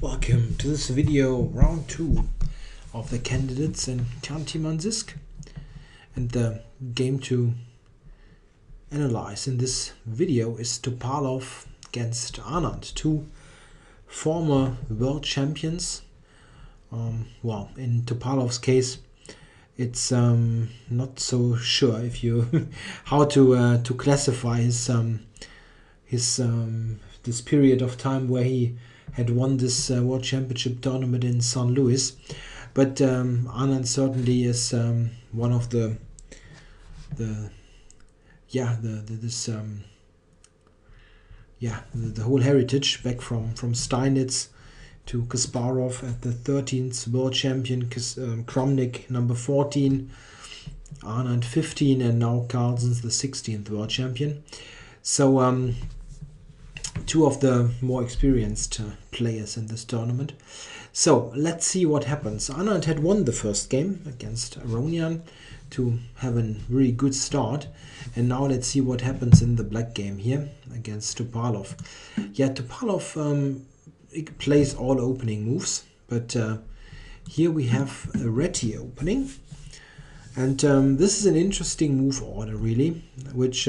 Welcome to this video, round 2 of the candidates in Kantimansisk, and the game to analyze in this video is Topalov against Anand, two former world champions. Well, in Topalov's case, it's not so sure if you how to classify his this period of time where he had won this World Championship tournament in St. Louis, but Anand certainly is one of the whole heritage back from Steinitz to Kasparov at the 13th world champion, Kramnik number 14, Anand 15, and now Carlsen's the 16th world champion. So two of the more experienced players in this tournament. So let's see what happens. Anand had won the first game against Aronian to have a really good start, and now let's see what happens in the black game here against Topalov. Yeah, Topalov plays all opening moves, but here we have a Reti opening, and this is an interesting move order really, which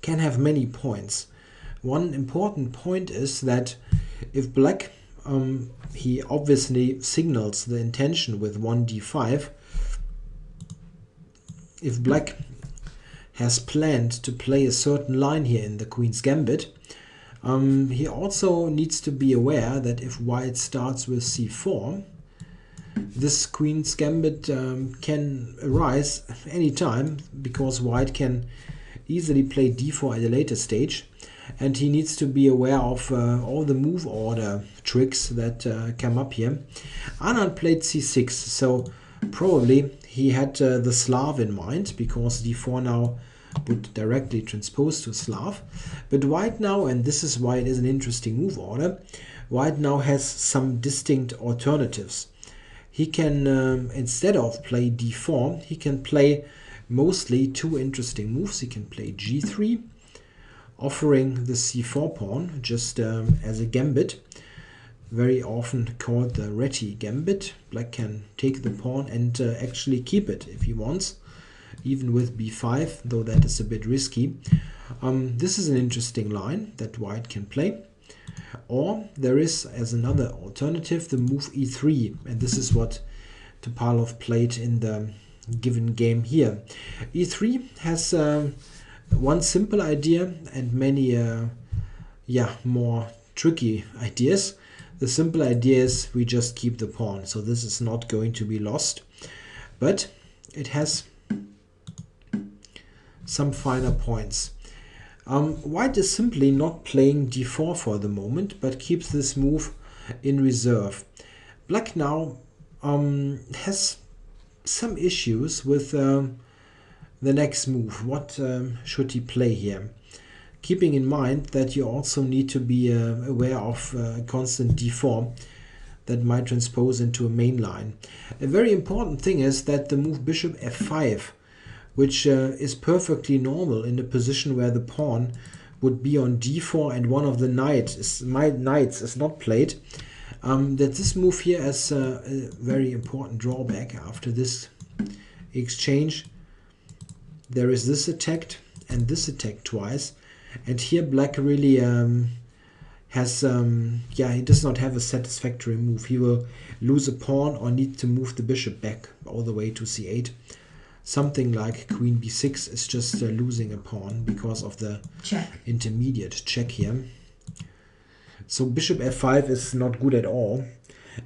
can have many points. One important point is that if black, he obviously signals the intention with 1d5. If black has planned to play a certain line here in the Queen's Gambit, he also needs to be aware that if white starts with c4, this Queen's Gambit can arise anytime, because white can easily play d4 at a later stage, and he needs to be aware of all the move order tricks that come up here. Anand played c6, so probably he had the Slav in mind, because d4 now would directly transpose to Slav. But white now, and this is why it is an interesting move order, white now has some distinct alternatives. He can, instead of play d4, he can play mostly two interesting moves. He can play g3, offering the c4 pawn just as a gambit, very often called the Reti gambit. Black can take the pawn and actually keep it if he wants, even with b5, though that is a bit risky. This is an interesting line that white can play. Or there is, as another alternative, the move e3, and this is what Topalov played in the given game here. e3 has one simple idea and many more tricky ideas. The simple idea is we just keep the pawn, so this is not going to be lost, but it has some finer points. White is simply not playing d4 for the moment, but keeps this move in reserve. Black now has some issues with the next move. What should he play here? Keeping in mind that you also need to be aware of constant d4 that might transpose into a main line. A very important thing is that the move bishop f5, which is perfectly normal in a position where the pawn would be on d4 and one of the knights is not played, that this move here has a very important drawback. After this exchange, there is this attack and this attack twice, and here black really has he does not have a satisfactory move. He will lose a pawn or need to move the bishop back all the way to c8. Something like queen b6 is just losing a pawn because of the intermediate check here. So bishop f5 is not good at all,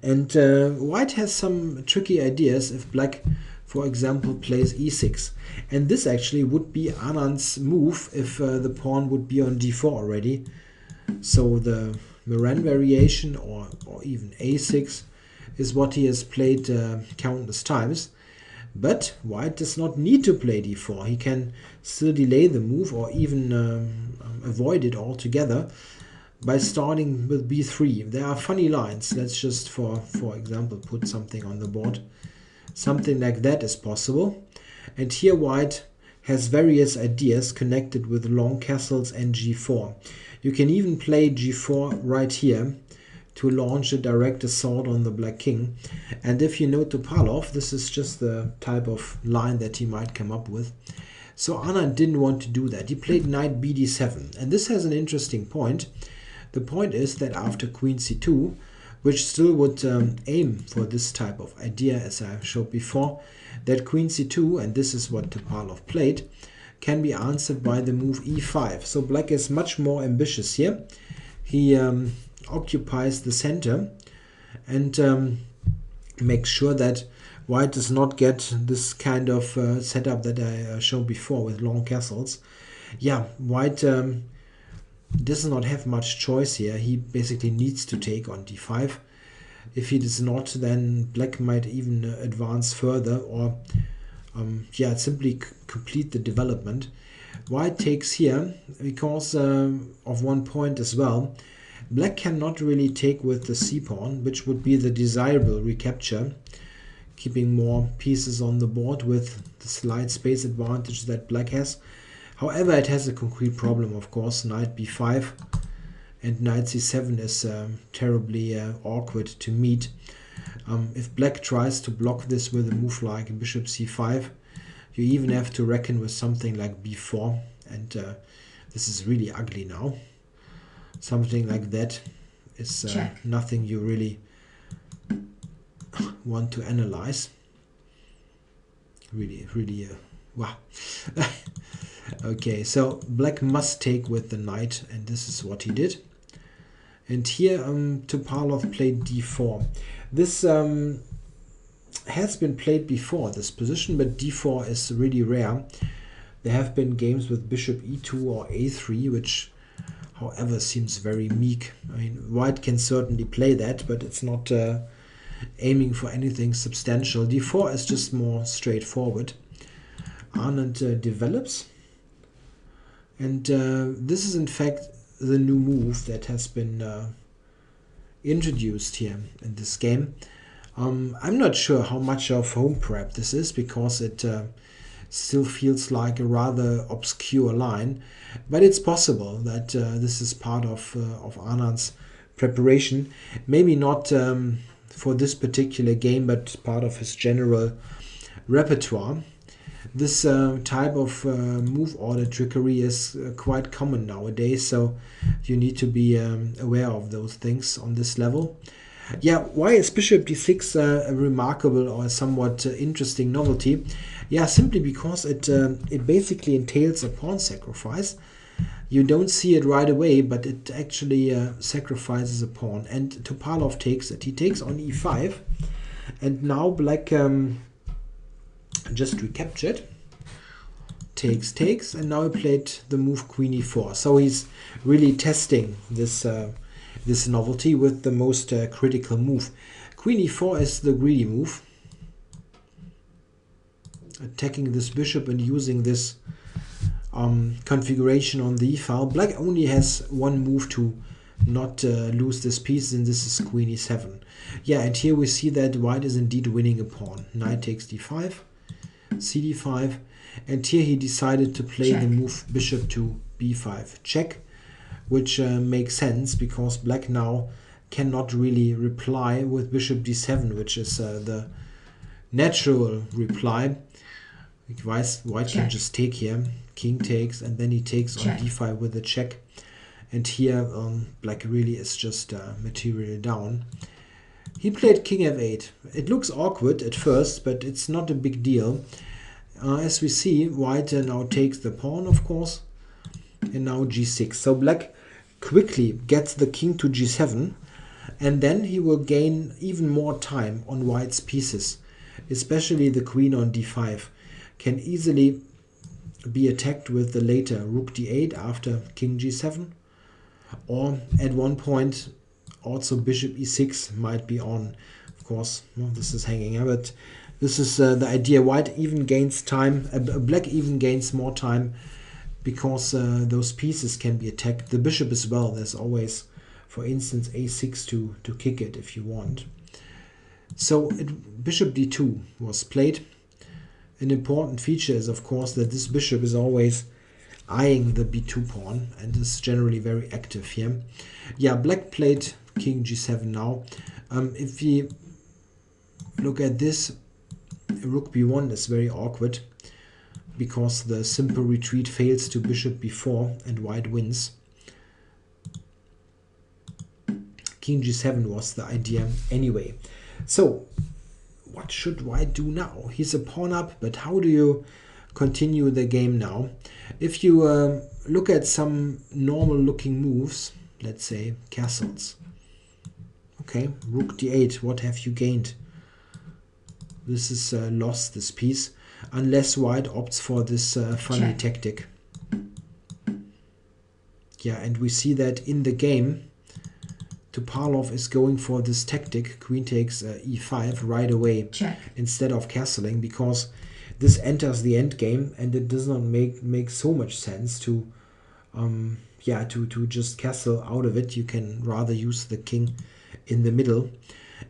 and white has some tricky ideas if black, for example, plays e6, and this actually would be Anand's move if the pawn would be on d4 already. So the Moran variation or even a6 is what he has played countless times, but white does not need to play d4. He can still delay the move or even avoid it altogether by starting with b3. There are funny lines. Let's just, for example, put something on the board. Something like that is possible. And here white has various ideas connected with long castles and g4. You can even play g4 right here to launch a direct assault on the black king. And if you know Topalov, this is just the type of line that he might come up with. So Anand didn't want to do that. He played knight bd7, and this has an interesting point. The point is that after queen c2, which still would aim for this type of idea, as I showed before, that queen c2, and this is what Topalov played, can be answered by the move e5. So black is much more ambitious here. He occupies the center and makes sure that white does not get this kind of setup that I showed before with long castles. Yeah, white does not have much choice here. He basically needs to take on d5. If he does not, then black might even advance further, or yeah, simply complete the development. White takes here because of one point as well. Black cannot really take with the c-pawn, which would be the desirable recapture, keeping more pieces on the board with the slight space advantage that black has. However, it has a concrete problem, of course. Knight b5 and knight c7 is terribly awkward to meet. If black tries to block this with a move like bishop c5, you even have to reckon with something like b4, and this is really ugly now. Something like that is nothing you really want to analyze. Really, wow. Okay, so black must take with the knight, and this is what he did. And here Topalov played d4. This has been played before, this position, but d4 is really rare. There have been games with bishop e2 or a3, which however seems very meek. I mean, white can certainly play that, but it's not aiming for anything substantial. d4 is just more straightforward. Anand develops, and this is in fact the new move that has been introduced here in this game. I'm not sure how much of home prep this is, because it still feels like a rather obscure line, but it's possible that this is part of Anand's preparation. Maybe not for this particular game, but part of his general repertoire. This type of move order trickery is quite common nowadays, so you need to be aware of those things on this level. Yeah, why is bishop d6 a remarkable or somewhat interesting novelty? Yeah, simply because it basically entails a pawn sacrifice. You don't see it right away, but it actually sacrifices a pawn, and Topalov takes it. He takes on e5, and now black just recaptured. Takes, and now he played the move queen e4. So he's really testing this this novelty with the most critical move. Queen e4 is the greedy move, attacking this bishop and using this configuration on the e-file. Black only has one move to not lose this piece, and this is queen e7. Yeah, and here we see that white is indeed winning a pawn. Knight takes d5, cd5, and here he decided to play the move bishop to b5 check, which makes sense because black now cannot really reply with bishop d7, which is the natural reply. White can just take here, king takes, and then he takes on d5 with a check. And here black really is just material down. He played king f8. It looks awkward at first, but it's not a big deal. As we see, white now takes the pawn, of course, and now g6. So black quickly gets the king to g7, and then he will gain even more time on white's pieces, especially the queen on d5. Can easily be attacked with the later rook d8 after king g7, or at one point also bishop e6 might be on. Of course, well, this is hanging out, but this is the idea. White even gains time, black even gains more time, because those pieces can be attacked. The bishop as well. There's always, for instance, a6 to kick it if you want. So bishop d2 was played. An important feature is, of course, that this bishop is always eyeing the b2 pawn and is generally very active here. Yeah, black played king g7 now. If we look at this, rook b1 is very awkward because the simple retreat fails to bishop b4 and white wins. King g7 was the idea anyway. So what should white do now? He's a pawn up, but how do you continue the game now? If you look at some normal looking moves, let's say castles. Okay, rook d8, what have you gained? This is lost, this piece, unless white opts for this funny tactic. Yeah, and we see that in the game, Topalov is going for this tactic, queen takes e5 right away. Check. Instead of castling, because this enters the endgame and it does not make so much sense to to just castle out of it. You can rather use the king in the middle.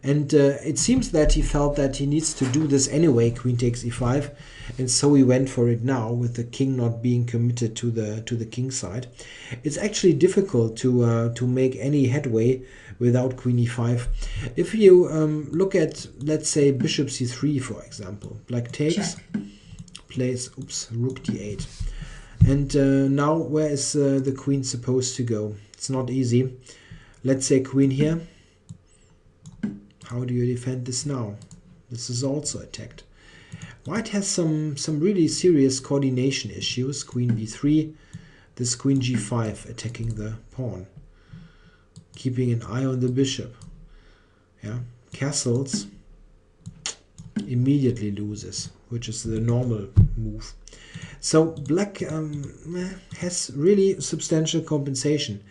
And it seems that he felt that he needs to do this anyway, queen takes e5, and so he went for it now with the king not being committed to the king side. It's actually difficult to make any headway without queen e5. If you look at, let's say, bishop c3, for example, black takes, plays rook d8, and now where is the queen supposed to go? It's not easy. Let's say queen here. How do you defend this now? This is also attacked. White has some really serious coordination issues. Queen b3, this queen g5 attacking the pawn, keeping an eye on the bishop. Yeah, castles immediately loses, which is the normal move. So black has really substantial compensation.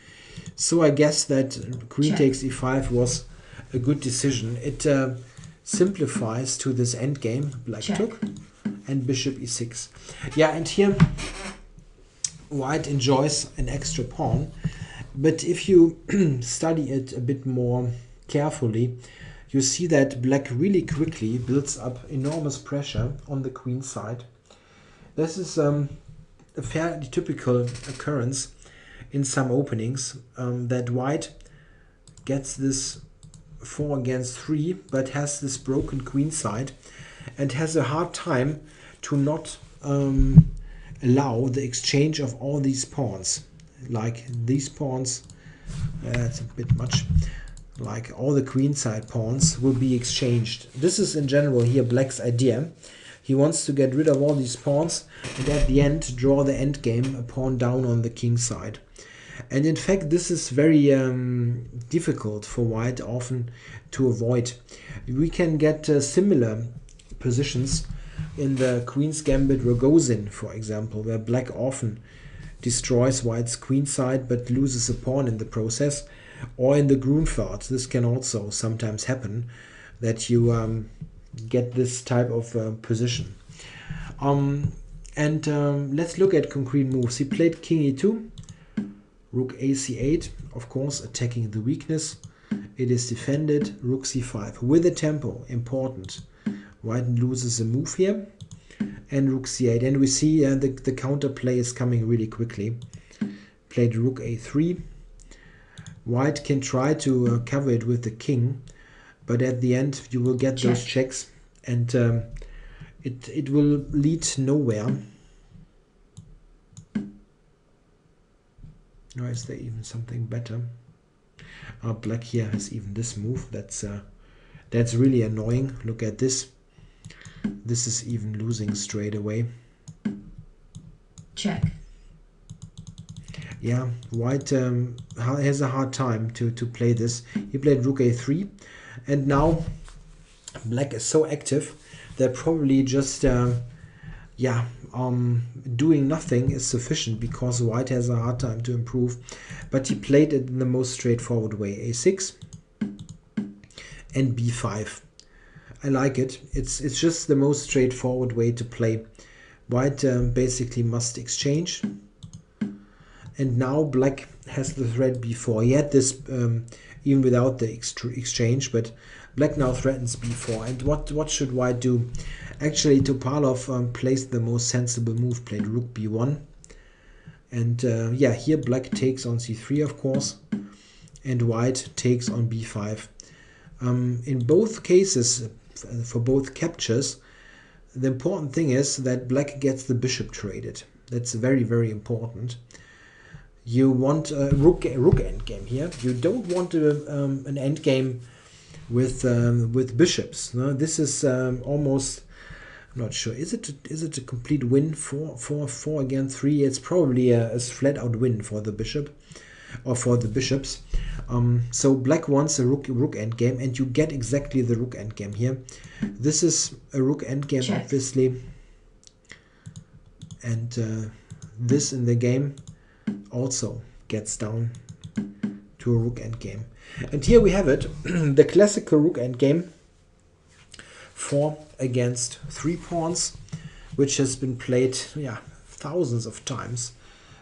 So I guess that queen takes e5 was a good decision. It simplifies to this endgame. Black took and bishop e6. Yeah, and here white enjoys an extra pawn, but if you study it a bit more carefully, you see that black really quickly builds up enormous pressure on the queen side. This is a fairly typical occurrence in some openings, that white gets this 4 against 3, but has this broken queen side and has a hard time to not allow the exchange of all these pawns. Like these pawns, that's a bit much, like all the queen side pawns will be exchanged. This is in general here black's idea. He wants to get rid of all these pawns and at the end draw the endgame, a pawn down on the king side. And in fact, this is very difficult for white often to avoid. We can get similar positions in the Queen's Gambit Rogozin, for example, where black often destroys white's queen side but loses a pawn in the process. Or in the Grunfeld, this can also sometimes happen, that you get this type of position. Let's look at concrete moves. He played king e2. Rook ac8, of course, attacking the weakness. It is defended. Rook c5 with a tempo, important. White loses a move here. And rook c8. And we see the counterplay is coming really quickly. Played rook a3. White can try to cover it with the king, but at the end you will get those checks, and it will lead nowhere. Or is there even something better? Black here has even this move. That's really annoying. Look at this. This is even losing straight away. Check. Yeah, white has a hard time to play this. He played rook a3, and now black is so active that probably just doing nothing is sufficient, because white has a hard time to improve. But he played it in the most straightforward way, a6 and b5. I like it. It's just the most straightforward way to play. White basically must exchange, and now black has the threat b4. He had this even without the exchange, but black now threatens b4. And what should white do? Actually, Topalov placed the most sensible move, played rook b1. And here black takes on c3, of course. and white takes on b5. In both cases, for both captures, the important thing is that black gets the bishop traded. That's very, very important. You want a rook endgame here. You don't want an endgame with bishops. No? This is almost, I'm not sure. Is it a complete win? 4 against 3. It's probably a flat out win for the bishop, or for the bishops. So black wants a rook endgame, and you get exactly the rook endgame here. This is a rook endgame, check, obviously, and this in the game also gets down to a rook endgame. And here we have it, the classical rook endgame, 4 against 3 pawns, which has been played, yeah, thousands of times,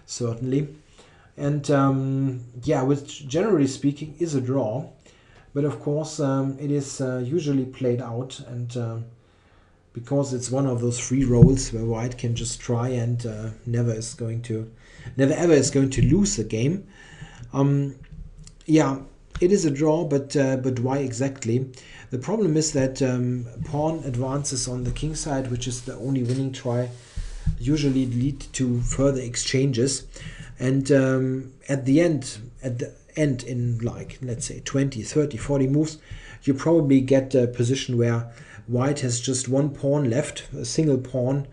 certainly. And yeah, which generally speaking is a draw, but of course it is usually played out, and because it's one of those free rolls where white can just try and never ever is going to lose the game. Yeah, it is a draw, but why exactly? The problem is that pawn advances on the king side, which is the only winning try, usually lead to further exchanges. And at the end in, like, let's say 20, 30, 40 moves, you probably get a position where white has just one pawn left, a single pawn,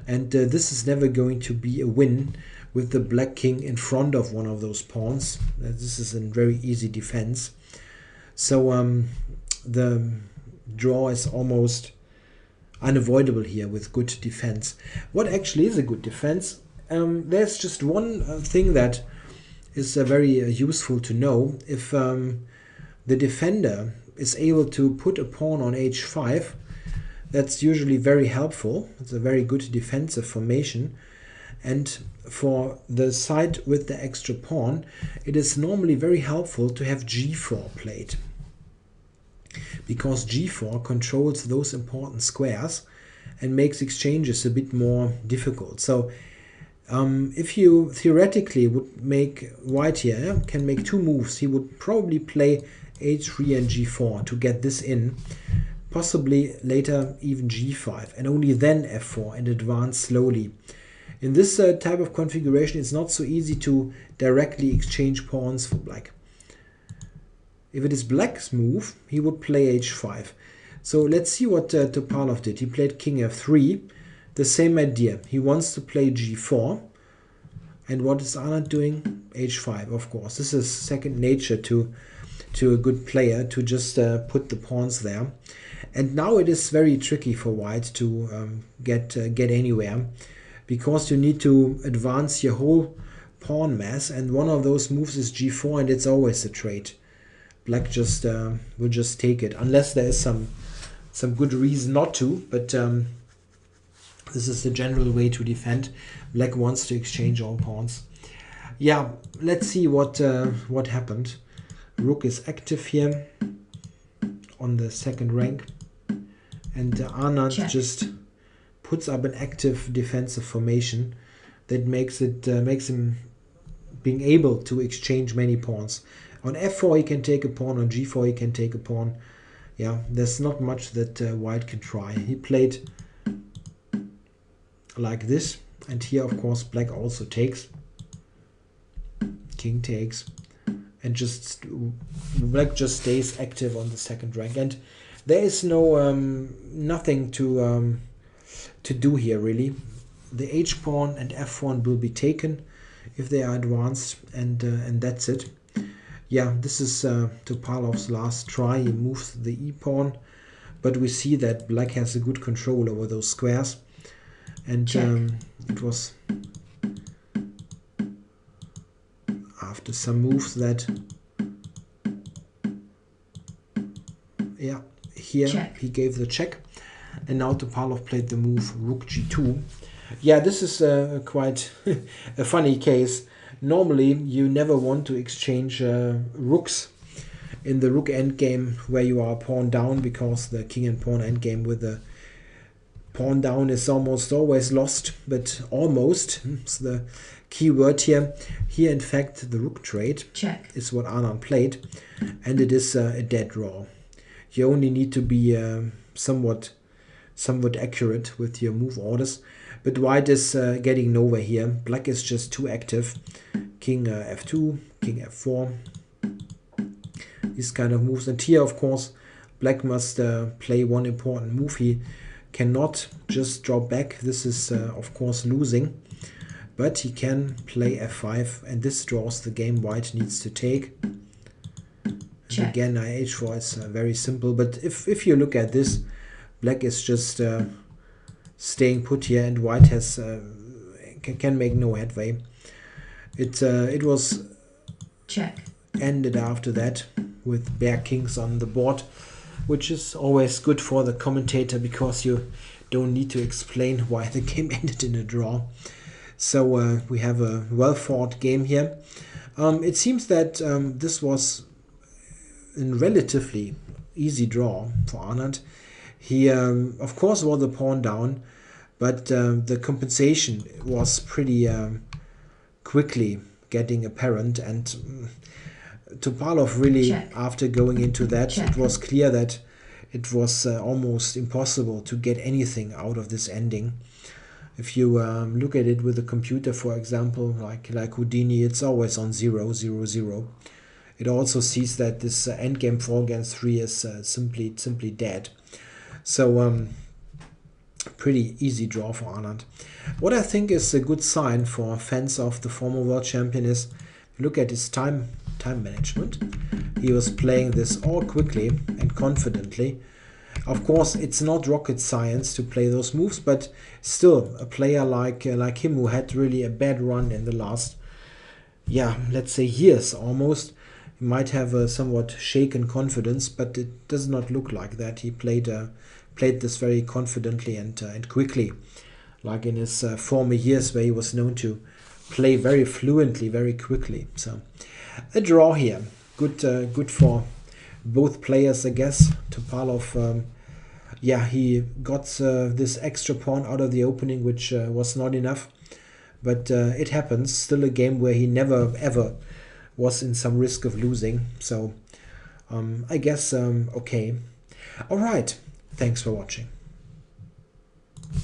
and this is never going to be a win with the black king in front of one of those pawns. This is a very easy defense. So the draw is almost unavoidable here with good defense. What actually is a good defense? There's just one thing that is very useful to know. If the defender is able to put a pawn on h5, that's usually very helpful. It's a very good defensive formation. And for the side with the extra pawn, it is normally very helpful to have g4 played, because g4 controls those important squares and makes exchanges a bit more difficult. So if you theoretically would make white here, can make 2 moves, he would probably play h3 and g4 to get this in, possibly later even g5, and only then f4 and advance slowly. In this type of configuration, it's not so easy to directly exchange pawns for black. If it is black's move, he would play h5. So let's see what Topalov did. He played king f3. The same idea. He wants to play g4. And what is Anand doing? h5, of course. This is second nature to a good player, to just put the pawns there. And now it is very tricky for white to get anywhere, because you need to advance your whole pawn mass, and one of those moves is g4, and it's always a trade. Black just will just take it, unless there is some good reason not to, but this is the general way to defend. Black wants to exchange all pawns. Yeah, let's see what happened. Rook is active here on the second rank, and Anand check, just puts up an active defensive formation that makes him being able to exchange many pawns. On f4 he can take a pawn, on g4 he can take a pawn. Yeah, there's not much that white can try. He played like this, and here of course black also takes. King takes, and just black just stays active on the second rank, and there is no nothing to do here really. The h pawn and f pawn will be taken if they are advanced, and that's it. Yeah, this is Topalov's last try. He moves the e pawn, but we see that black has a good control over those squares, and it was after some moves that, yeah, here check, he gave the check, and now Topalov played the move rook g2. Yeah, this is quite a funny case. Normally you never want to exchange rooks in the rook endgame where you are pawn down, because the king and pawn endgame with the Pawn down is almost always lost, but almost is the key word here. Here, in fact, the rook trade is what Anand played, and it is a dead draw. You only need to be somewhat accurate with your move orders. But white is getting nowhere here. Black is just too active. King f2, king f4. These kind of moves. And here, of course, black must play one important move. He cannot just drop back. This is, of course, losing. But he can play f5. And this draws the game white needs to take. And again, h4 is very simple. But if you look at this, black is just staying put here, and white has can make no headway. It was ended after that with bare kings on the board, which is always good for the commentator because you don't need to explain why the game ended in a draw. So we have a well-fought game here. It seems that this was a relatively easy draw for Anand. He, of course, was the pawn down, but the compensation was pretty quickly getting apparent. And Topalov really, after going into that, it was clear that it was almost impossible to get anything out of this ending. If you look at it with a computer, for example, like Houdini, it's always on 0, 0, 0. It also sees that this endgame 4 against 3 is simply dead. So pretty easy draw for Anand. What I think is a good sign for fans of the former world champion is, look at his time management. He was playing this all quickly and confidently. Of course, it's not rocket science to play those moves, but still, a player like him, who had really a bad run in the last, let's say years almost, he might have a somewhat shaken confidence, but it does not look like that. He played this very confidently and quickly, like in his former years where he was known to play very fluently, very quickly. So a draw here. Good for both players, I guess. Topalov, he got this extra pawn out of the opening, which was not enough. But it happens. Still a game where he never, ever was in some risk of losing. So I guess, okay. All right. Thanks for watching.